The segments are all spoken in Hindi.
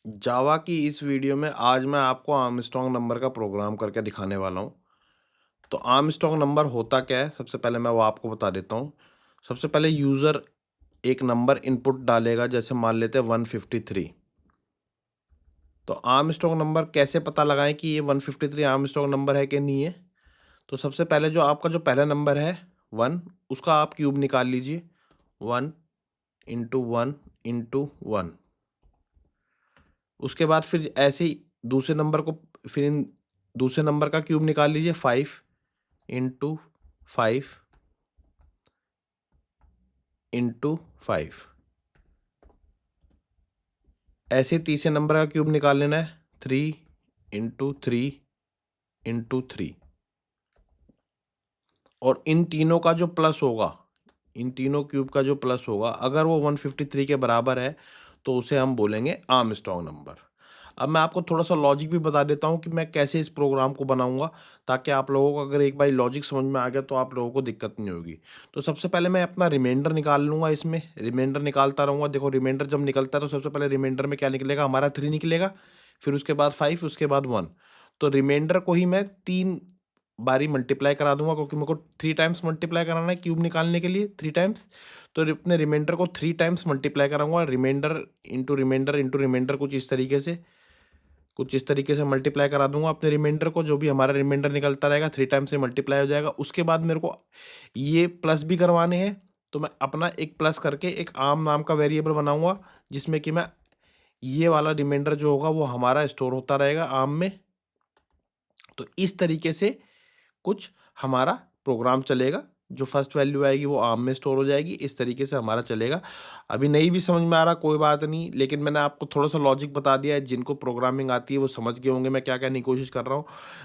जावा की इस वीडियो में आज मैं आपको आर्मस्ट्रॉन्ग नंबर का प्रोग्राम करके दिखाने वाला हूँ। तो आर्मस्ट्रॉन्ग नंबर होता क्या है? सबसे पहले मैं वो आपको बता देता हूँ। सबसे पहले यूज़र एक नंबर इनपुट डालेगा, जैसे मान लेते हैं 153। तो आर्मस्ट्रॉन्ग नंबर कैसे पता लगाएँ कि ये 153 आर्मस्ट्रॉन्ग नंबर है कि नहीं है? तो सबसे पहले जो आपका जो पहला नंबर है 1, उसका आप क्यूब निकाल लीजिए। 1 इंटू 1 इंटू 1। उसके बाद फिर ऐसे ही दूसरे नंबर को, फिर इन दूसरे नंबर का क्यूब निकाल लीजिए। 5 इंटू 5 इंटू 5। ऐसे ही तीसरे नंबर का क्यूब निकाल लेना है। 3 इंटू 3 इंटू 3। और इन तीनों का जो प्लस होगा, इन तीनों क्यूब का जो प्लस होगा, अगर वो 153 के बराबर है तो उसे हम बोलेंगे आर्मस्ट्रॉन्ग नंबर। अब मैं आपको थोड़ा-सा लॉजिक भी बता देता हूँ कि मैं कैसे इस प्रोग्राम को बनाऊँगा, ताकि आप लोगों को अगर एक बार लॉजिक समझ में आ गया तो आप लोगों को दिक्कत नहीं होगी। तो सबसे पहले मैं अपना रिमाइंडर निकाल लूँगा, इसमें रिमाइंडर निकालता रहूँगा। देखो, रिमाइंडर जब निकलता है तो सबसे पहले रिमाइंडर में क्या निकलेगा? हमारा 3 निकलेगा, फिर उसके बाद 5, उसके बाद 1। तो रिमाइंडर को ही मैं 3 बारी मल्टीप्लाई करा दूँगा, क्योंकि मेरे को 3 टाइम्स मल्टीप्लाई कराना है क्यूब निकालने के लिए, 3 टाइम्स। तो अपने रिमाइंडर को 3 टाइम्स मल्टीप्लाई कराऊँगा। रिमाइंडर इंटू रिमाइंडर कुछ इस तरीके से मल्टीप्लाई करा दूँगा अपने रिमाइंडर को। जो भी हमारा रिमाइंडर निकलता रहेगा 3 टाइम्स से मल्टीप्लाई हो जाएगा। उसके बाद मेरे को ये प्लस भी करवाने हैं, तो मैं अपना एक प्लस करके एक आर्म नाम का वेरिएबल बनाऊँगा, जिसमें कि मैं ये वाला रिमाइंडर जो होगा वो हमारा स्टोर होता रहेगा आर्म में। तो इस तरीके से कुछ हमारा प्रोग्राम चलेगा। जो फर्स्ट वैल्यू आएगी वो आर्म में स्टोर हो जाएगी। इस तरीके से हमारा चलेगा। अभी नहीं भी समझ में आ रहा, कोई बात नहीं, लेकिन मैंने आपको थोड़ा-सा लॉजिक बता दिया है। जिनको प्रोग्रामिंग आती है वो समझ गए होंगे मैं क्या कहने की कोशिश कर रहा हूँ।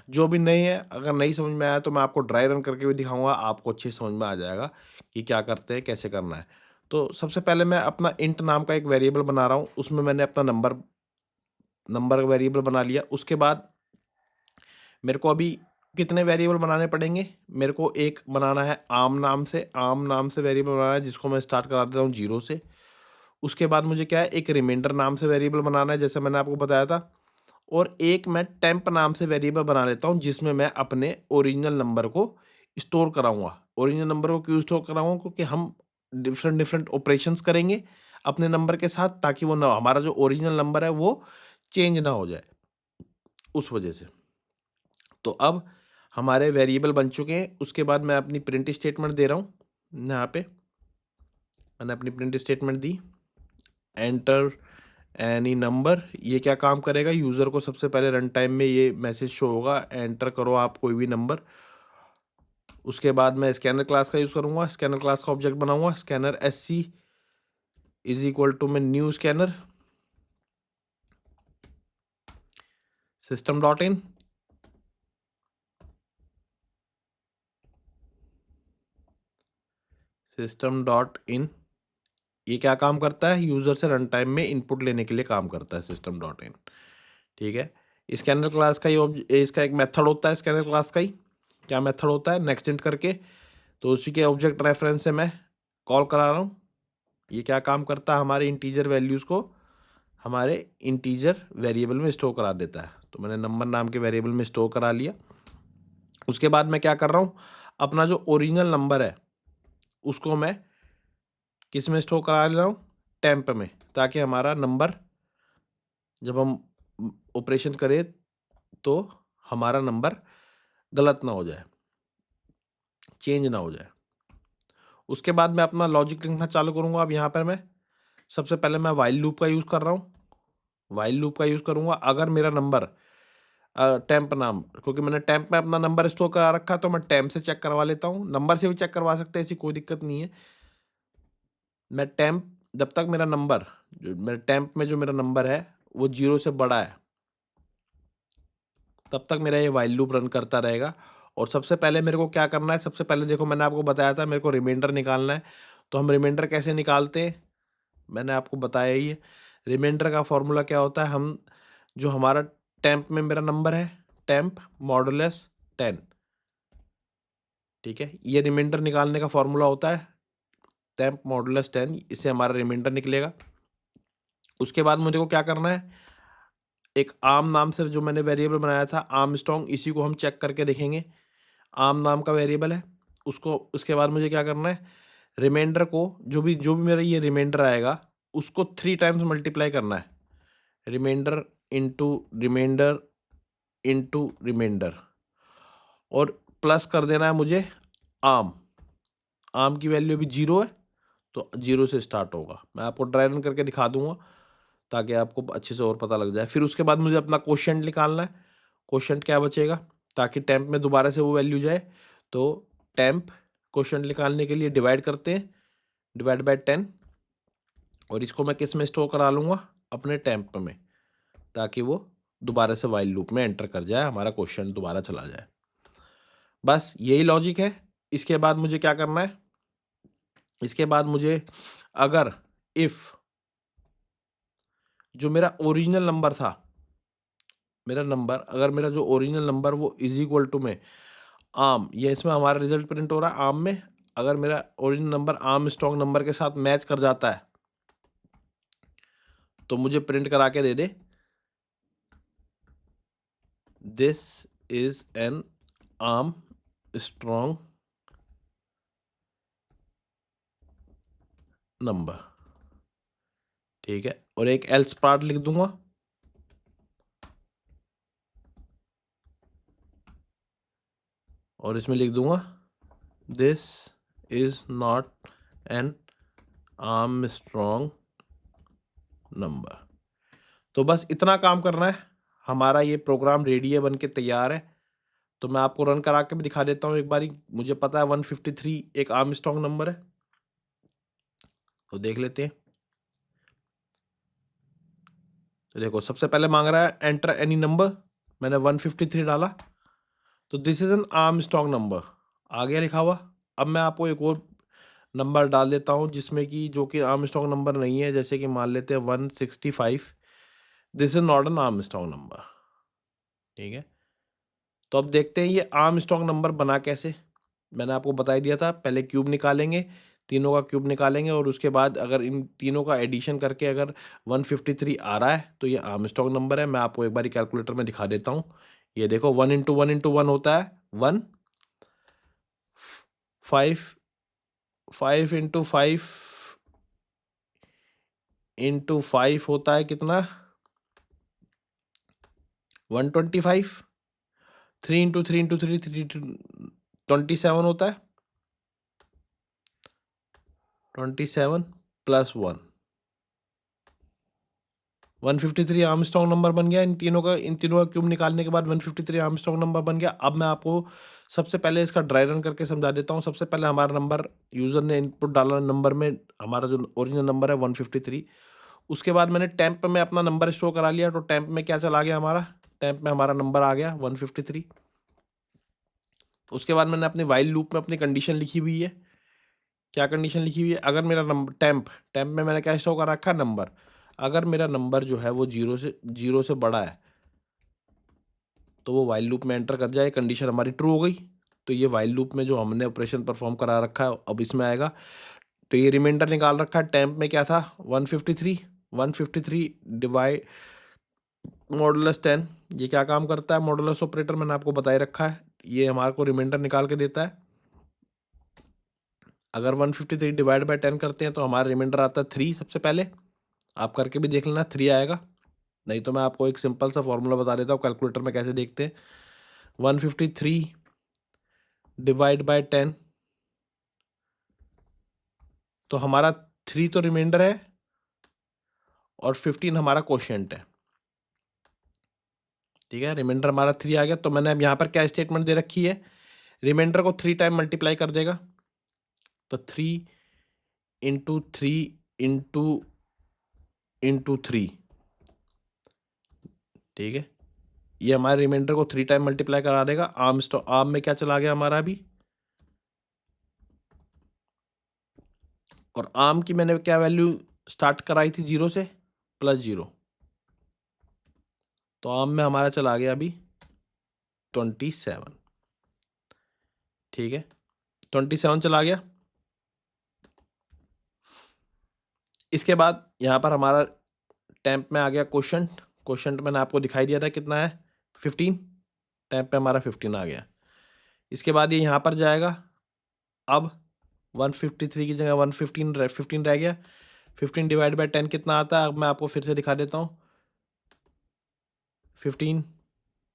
जो भी नहीं है, अगर नहीं समझ में आया तो मैं आपको ड्राई रन करके भी दिखाऊँगा, आपको अच्छे से समझ में आ जाएगा कि क्या करते हैं, कैसे करना है। तो सबसे पहले मैं अपना इंट नाम का एक वेरिएबल बना रहा हूँ। उसमें मैंने अपना नंबर नंबर वेरिएबल बना लिया। उसके बाद मेरे को अभी कितने वेरिएबल बनाने पड़ेंगे? मेरे को एक बनाना है आर्म नाम से वेरिएबल बनाना है, जिसको मैं स्टार्ट करा देता हूँ 0 से। उसके बाद मुझे क्या है, एक रिमाइंडर नाम से वेरिएबल बनाना है, जैसे मैंने आपको बताया था। और एक मैं टेम्प नाम से वेरिएबल बना लेता हूँ, जिसमें मैं अपने ओरिजिनल नंबर को स्टोर कराऊँगा। ओरिजिनल नंबर को क्यों स्टोर कराऊँगा? क्योंकि हम डिफरेंट डिफरेंट ऑपरेशंस करेंगे अपने नंबर के साथ, ताकि वो ना, हमारा जो ओरिजिनल नंबर है वो चेंज ना हो जाए, उस वजह से। तो अब हमारे वेरिएबल बन चुके हैं। उसके बाद मैं अपनी प्रिंट स्टेटमेंट दे रहा हूँ। यहाँ पे मैंने अपनी प्रिंट स्टेटमेंट दी। एंटर एनी नंबर, ये क्या काम करेगा? यूज़र को सबसे पहले रन टाइम में ये मैसेज शो होगा, एंटर करो आप कोई भी नंबर। उसके बाद मैं स्कैनर क्लास का यूज़ करूँगा। स्कैनर क्लास का ऑब्जेक्ट बनाऊँगा। Scanner SC is equal to में new scanner system dot in. System dot in ये क्या काम करता है? यूज़र से रन टाइम में इनपुट लेने के लिए काम करता है सिस्टम डॉट इन। ठीक है। स्कैनर क्लास का इसका एक मेथड होता है। स्कैनर क्लास का ही क्या मेथड होता है? नेक्स्ट करके, तो उसी के ऑब्जेक्ट रेफरेंस से मैं कॉल करा रहा हूँ। ये क्या काम करता है? हमारे इंटीजर वैल्यूज़ को हमारे इंटीजर वेरिएबल में स्टोर करा देता है। तो मैंने नंबर नाम के वेरिएबल में स्टोर करा लिया। उसके बाद मैं क्या कर रहा हूँ, अपना जो ओरिजिनल नंबर है उसको मैं किस में स्टोर करा ले रहा हूँ? टेम्प में, ताकि हमारा नंबर जब हम ऑपरेशन करें तो हमारा नंबर गलत ना हो जाए, चेंज ना हो जाए। उसके बाद मैं अपना लॉजिक लिखना चालू करूँगा। अब यहाँ पर मैं सबसे पहले मैं व्हाइल लूप का यूज़ कर रहा हूँ। व्हाइल लूप का यूज़ करूँगा। अगर मेरा नंबर टेम्प नाम, क्योंकि मैंने टेम्प में अपना नंबर स्टोर करा रखा है, तो मैं टेम्प से चेक करवा लेता हूँ। नंबर से भी चेक करवा सकते हैं, ऐसी कोई दिक्कत नहीं है। मैं टेम्प, जब तक मेरा नंबर, जो मेरे टेम्प में जो मेरा नंबर है वो 0 से बड़ा है, तब तक मेरा ये व्हाइल लूप रन करता रहेगा। और सबसे पहले मेरे को क्या करना है? सबसे पहले देखो, मैंने आपको बताया था मेरे को रिमाइंडर निकालना है। तो हम रिमाइंडर कैसे निकालते हैं? मैंने आपको बताया ही है। रिमाइंडर का फॉर्मूला क्या होता है? हम जो हमारा टेम्प में मेरा नंबर है, टेम्प मॉडुलस 10, ठीक है? ये रिमाइंडर निकालने का फॉर्मूला होता है, टेम्प मॉडुलस 10। इससे हमारा रिमाइंडर निकलेगा। उसके बाद मुझे को क्या करना है? एक आर्म नाम से जो मैंने वेरिएबल बनाया था आर्मस्ट्रॉन्ग, इसी को हम चेक करके देखेंगे। आर्म नाम का वेरिएबल है, उसको उसके बाद मुझे क्या करना है, रिमाइंडर को जो भी मेरा ये रिमाइंडर आएगा उसको 3 टाइम्स मल्टीप्लाई करना है। Remainder into remainder into remainder, और प्लस कर देना है मुझे आर्म। आर्म की वैल्यू अभी 0 है, तो 0 से स्टार्ट होगा। मैं आपको ड्राई रन करके दिखा दूंगा ताकि आपको अच्छे से और पता लग जाए। फिर उसके बाद मुझे अपना क्वोशिएंट निकालना है। क्वोशिएंट क्या बचेगा, ताकि टेम्प में दोबारा से वो वैल्यू जाए, तो टेम्प क्वोशिएंट निकालने के लिए डिवाइड करते हैं, डिवाइड बाय 10, और इसको मैं किस में स्टोर करा लूँगा, अपने टेम्प में, ताकि वो दोबारा से वाइल लूप में एंटर कर जाए, हमारा क्वोशिएंट दोबारा चला जाए। बस यही लॉजिक है। इसके बाद मुझे क्या करना है, इसके बाद मुझे अगर इफ़ जो मेरा ओरिजिनल नंबर था, मेरा नंबर, अगर मेरा जो ओरिजिनल नंबर वो इज इक्वल टू में आर्म, ये इसमें हमारा रिजल्ट प्रिंट हो रहा है आर्म में, अगर मेरा original number arm strong number के साथ मैच कर जाता है तो मुझे प्रिंट करा के दे दे, this is an Armstrong number. ठीक है, और एक एल्स पार्ट लिख दूंगा, और इसमें लिख दूंगा this is not an Armstrong number. तो बस इतना काम करना है, हमारा ये प्रोग्राम रेडी है, बन के तैयार है। तो मैं आपको रन करा के भी दिखा देता हूँ एक बारी। मुझे पता है 153 एक आर्म स्ट्रॉन्ग नंबर है, तो देख लेते हैं। तो देखो, सबसे पहले मांग रहा है एंटर एनी नंबर, मैंने 153 डाला, तो this is an Armstrong number आ गया लिखा हुआ। अब मैं आपको एक और नंबर डाल देता हूँ जिसमें कि जो कि आर्म स्ट्रॉन्ग नंबर नहीं है, जैसे कि मान लेते हैं 165, this is not an Armstrong number. ठीक है, तो अब देखते हैं ये आर्म स्ट्रॉन्ग नंबर बना कैसे। मैंने आपको बता ही दिया था, पहले क्यूब निकालेंगे, तीनों का क्यूब निकालेंगे, और उसके बाद अगर इन तीनों का एडिशन करके अगर 153 आ रहा है तो ये आर्मस्ट्रॉन्ग नंबर है। मैं आपको एक बार कैलकुलेटर में दिखा देता हूँ। ये देखो, 1 इंटू 1 होता है 1, 5 इंटू 5 होता है कितना, 125। 3 इंटू 3 27 होता है, 27 प्लस 1, 153 आर्मस्ट्रॉन्ग नंबर बन गया। इन तीनों का क्यूब निकालने के बाद 153 आर्मस्ट्रॉन्ग नंबर बन गया। अब मैं आपको सबसे पहले इसका ड्राई रन करके समझा देता हूँ। सबसे पहले हमारा नंबर, यूज़र ने इनपुट डाला नंबर में, हमारा जो ओरिजिनल नंबर है 153। उसके बाद मैंने टेम्प में अपना नंबर शो करा लिया, तो टेम्प में क्या चला गया हमारा, टेम्प में हमारा नंबर आ गया 153। उसके बाद मैंने अपने वाइल लूप में अपनी कंडीशन लिखी हुई है। क्या कंडीशन लिखी हुई है, अगर मेरा नंबर टेम्प टेम्प में मैंने क्या शो कर रखा है, नंबर, अगर मेरा नंबर जो है वो 0 से बड़ा है तो वो वाइल लूप में एंटर कर जाए, कंडीशन हमारी ट्रू हो गई। तो ये वाइल लूप में जो हमने ऑपरेशन परफॉर्म करा रखा है अब इसमें आएगा। तो ये रिमाइंडर निकाल रखा है, टेम्प में क्या था 153, 153 डिवाइड मॉडुलस 10, ये क्या काम करता है, मॉडुलस ऑपरेटर मैंने आपको बताए रखा है, ये हमारे को रिमाइंडर निकाल के देता है। अगर 153 डिवाइड बाय 10 करते हैं तो हमारा रिमाइंडर आता है 3। सबसे पहले आप करके भी देख लेना, 3 आएगा, नहीं तो मैं आपको एक सिंपल सा फॉर्मूला बता देता हूँ कैलकुलेटर में कैसे देखते हैं। 153 डिवाइड बाय 10, तो हमारा 3 तो रिमाइंडर है और 15 हमारा क्वोशिएंट है। ठीक है, रिमाइंडर हमारा 3 आ गया। तो मैंने अब यहाँ पर क्या स्टेटमेंट दे रखी है, रिमाइंडर को 3 टाइम मल्टीप्लाई कर देगा, तो 3 इंटू 3 इंटू इंटू 3। ठीक है, ये हमारे रिमाइंडर को 3 टाइम मल्टीप्लाई करा देगा। आर्म में क्या चला गया हमारा अभी, और आर्म की मैंने क्या वैल्यू स्टार्ट कराई थी 0 से, +0, तो आर्म में हमारा चला गया अभी 27। ठीक है, 27 चला गया। इसके बाद यहाँ पर हमारा टेम्प में आ गया क्वोशिएंट, क्वोशिएंट मैंने आपको दिखाई दिया था कितना है 15, टैप पे हमारा 15 आ गया। इसके बाद ये यहाँ पर जाएगा, अब 153 की जगह 15 रह गया। 15 डिवाइड बाय 10 कितना आता है, अब मैं आपको फिर से दिखा देता हूँ। 15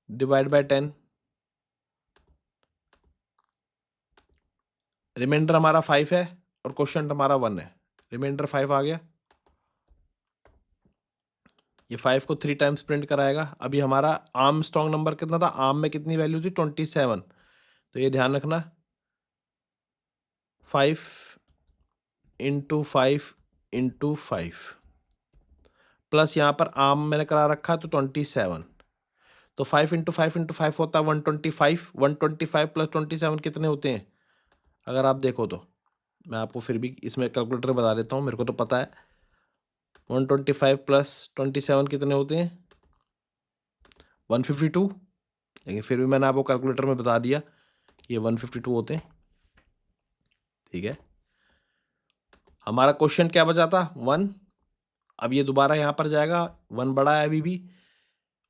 डिवाइड बाय 10, रिमाइंडर हमारा 5 है और क्वोशिएंट हमारा 1 है। रिमाइंडर 5 आ गया, ये 5 को 3 टाइम्स प्रिंट कराएगा। अभी हमारा आर्मस्ट्रॉन्ग नंबर कितना था, आर्म में कितनी वैल्यू थी 27, तो ये ध्यान रखना 5 इंटू 5 इंटू 5 प्लस यहाँ पर आर्म मैंने करा रखा तो 27, तो 5 इंटू 5 इंटू 5 होता है 125। 125 प्लस 27 कितने होते हैं, अगर आप देखो तो मैं आपको फिर भी इसमें कैलकुलेटर बता देता हूँ, मेरे को तो पता है। 125 प्लस 27 कितने होते हैं 152, लेकिन फिर भी मैंने आपको कैलकुलेटर में बता दिया कि ये 152 होते हैं। ठीक है, हमारा क्वेश्चन क्या बचा था 1। अब ये दोबारा यहाँ पर जाएगा, 1 बड़ा है अभी भी।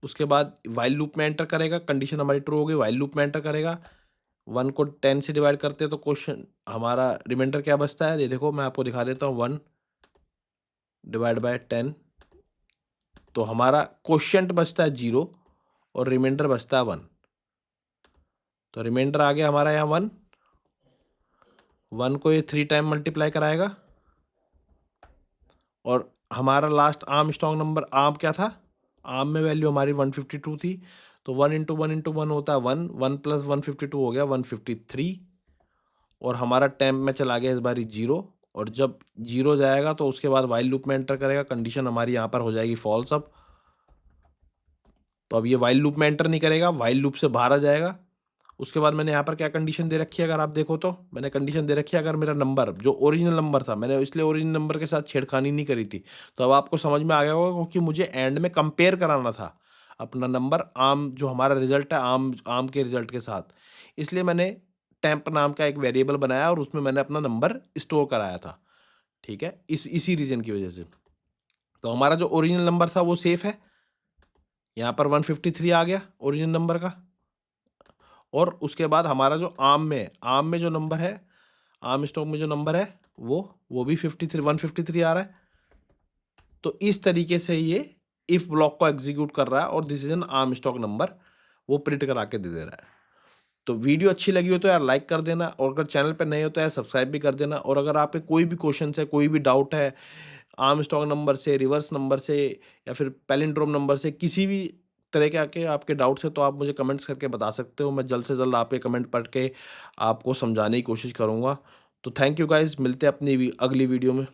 उसके बाद वाइल लूप में एंटर करेगा, कंडीशन हमारी ट्रू हो गई, वाइल लूप में एंटर करेगा। 1 को 10 से डिवाइड करते हैं तो क्वेश्चन हमारा रिमाइंडर क्या बचता है, ये देखो मैं आपको दिखा देता हूँ। 1 डिवाइड बाय 10, तो हमारा क्वोशिएंट बचता है 0 और रिमाइंडर बचता है 1। तो रिमाइंडर आ गया हमारा यहाँ 1। 1 को ये 3 टाइम मल्टीप्लाई कराएगा और हमारा लास्ट आर्मस्ट्रॉन्ग नंबर आर्म क्या था, आर्म में वैल्यू हमारी 152 थी, तो 1 इंटू 1 इंटू 1 होता है 1, 1 प्लस 152 हो गया 153, और हमारा टैम्प में चला गया इस बारी 0, और जब 0 जाएगा तो उसके बाद वाइल लूप में एंटर करेगा, कंडीशन हमारी यहाँ पर हो जाएगी फॉल्स। अब तो अब ये वाइल लूप में एंटर नहीं करेगा, वाइल लूप से बाहर आ जाएगा। उसके बाद मैंने यहाँ पर क्या कंडीशन दे रखी है, अगर आप देखो तो मैंने कंडीशन दे रखी है, अगर मेरा नंबर जो ओरिजिनल नंबर था, मैंने इसलिए ओरिजिनल नंबर के साथ छेड़खानी नहीं करी थी, तो अब आपको समझ में आ गया होगा, क्योंकि मुझे एंड में कंपेयर कराना था अपना नंबर आम जो हमारा रिजल्ट है आम आम के रिजल्ट के साथ, इसलिए मैंने टेम्प नाम का एक वेरिएबल बनाया और उसमें मैंने अपना नंबर स्टोर कराया था। ठीक है, इसी रीजन की वजह से तो हमारा जो ओरिजिनल नंबर था वो सेफ है, यहाँ पर 153 आ गया ओरिजिनल नंबर का। और उसके बाद हमारा जो आर्म में जो नंबर है, आर्म स्टॉक में जो नंबर है वो भी 153 आ रहा है। तो इस तरीके से ये इफ ब्लॉक को एग्जीक्यूट कर रहा है और this is an arm stock number, वो प्रिंट करा के दे रहा है। तो वीडियो अच्छी लगी हो तो यार लाइक कर देना, और अगर चैनल पर नए हो तो यार सब्सक्राइब भी कर देना। और अगर आपके कोई भी क्वेश्चन है, कोई भी डाउट है आर्म स्टॉक नंबर से, रिवर्स नंबर से, या फिर पैलिंड्रोम नंबर से, किसी भी तरह के आके आपके डाउट्स है तो आप मुझे कमेंट्स करके बता सकते हो। मैं जल्द से जल्द आपके कमेंट पढ़ के आपको समझाने की कोशिश करूँगा। तो थैंक यू गाइज, मिलते हैं अपनी अगली वीडियो में।